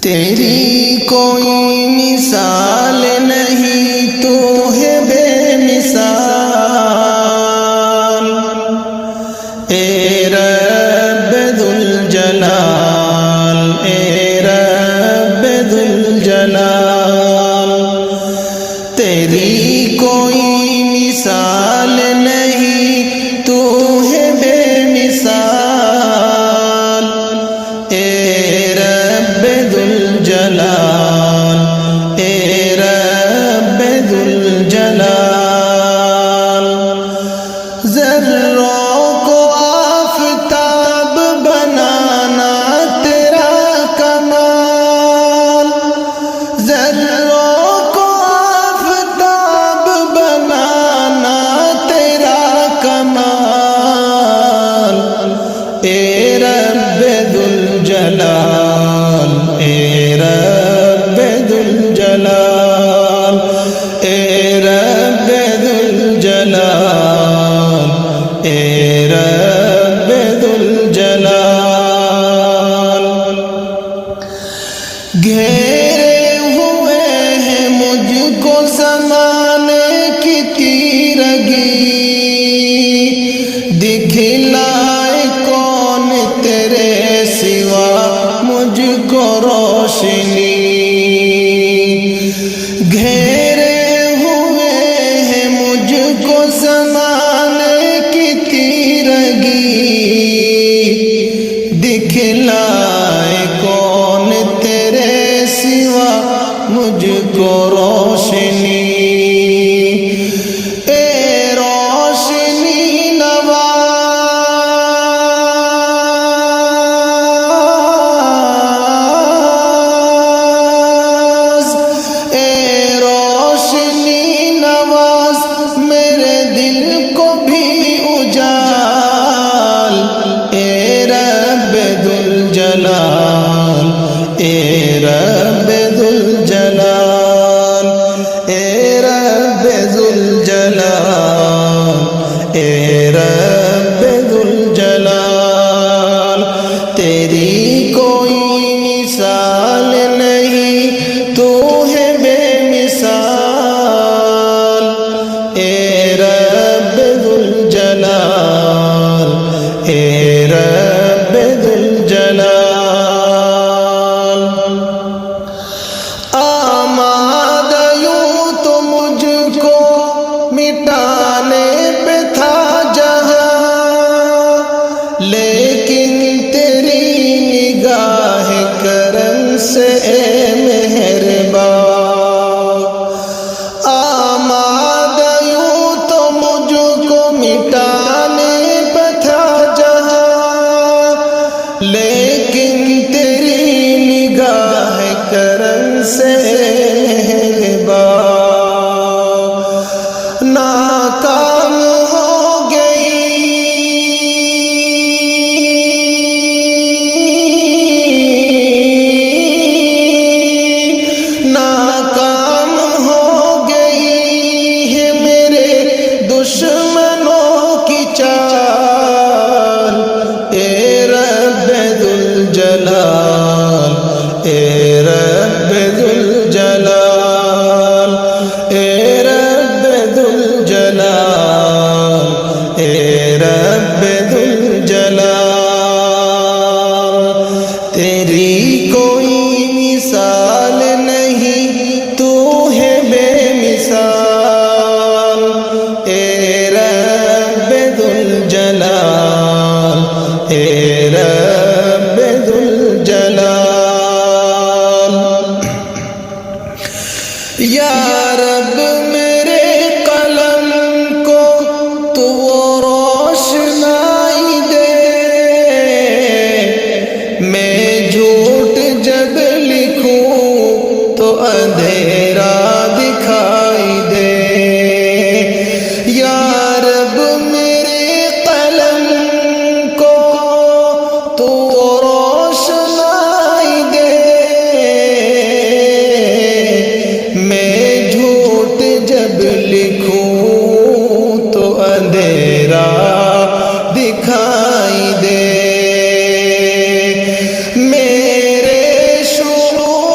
تیری کوئی مثال نہیں، تو ہے بے مثال، اے رب ذوالجلال، اے رب ذوالجلال، تیری کوئی مثال نہیں، تو ہے بے مثال، اے رب ذوالجلال، اے رب ذوالجلال، ذروں کو آفتاب بنانا تیرا کمال، ذروں کو آفتاب بنانا تیرا کمال، اے رب ذوالجلال، اے رب ذوالجلال، اے رب ذوالجلال، اے رب ذوالجلال، گھیرے ہوئے ہیں مجھ کو زمانے کی تیرگی، دکھلائے کون تیرے سوا مجھ کو روشنی، گھیرے ہوئے ہیں مجھ کو زمانے کی تیرگی، دکھلائے کون تیرے سوا مجھ کو روشنی، اے روشنی نواز، اے روشنی نواز، میرے دل کو بھی اجال، اے رب ذوالجلال، اے رب ذوالجلال، اے رب ذوالجلال، اے رب ذوالجلال، تیری کوئی مثال نہیں، تو ہے بے مثال، اے رب ذوالجلال، اے رب ذوالجلال، آمادہ یوں تو مجھ کو مٹانے پہ تھا جہاں، لیکن تیری نگاہ کرم سے اے مہربان، آمادہ یوں تو مجھ کو مٹانے پہ تھا جہاں، لیکن تیری نگاہ کرم سے مہربان، ناکام ہو گئی ناکام ہو گئی ہے میرے دشمنوں کی چال، اے رب ذوالجلال، اے رب ذوالجلال، اے رب ذوالجلال، اے رب ذوالجلال، تیری کوئی مثال نہیں، تو ہے بے مثال، اے رب ذوالجلال، اے رب ذوالجلال، یا رب میرے قلم کو تو وہ روشنائی دے، میں جھوٹ جب لکھوں تو اندھیرا دکھائی دے، یا رب میرے قلم کو تو وہ روشنائی دے، میں جھوٹ جب لکھوں تو اندھیرا دکھائی دے، میرے شروع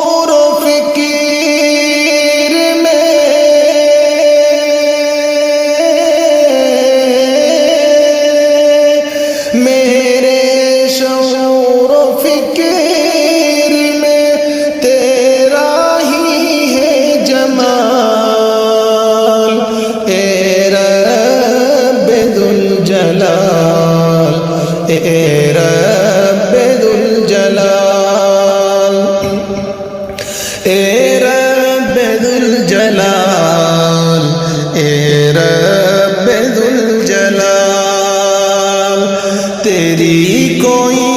اے رب ذل جلال، اے رب ذل جلال، اے رب ذل جلال، تیری کوئی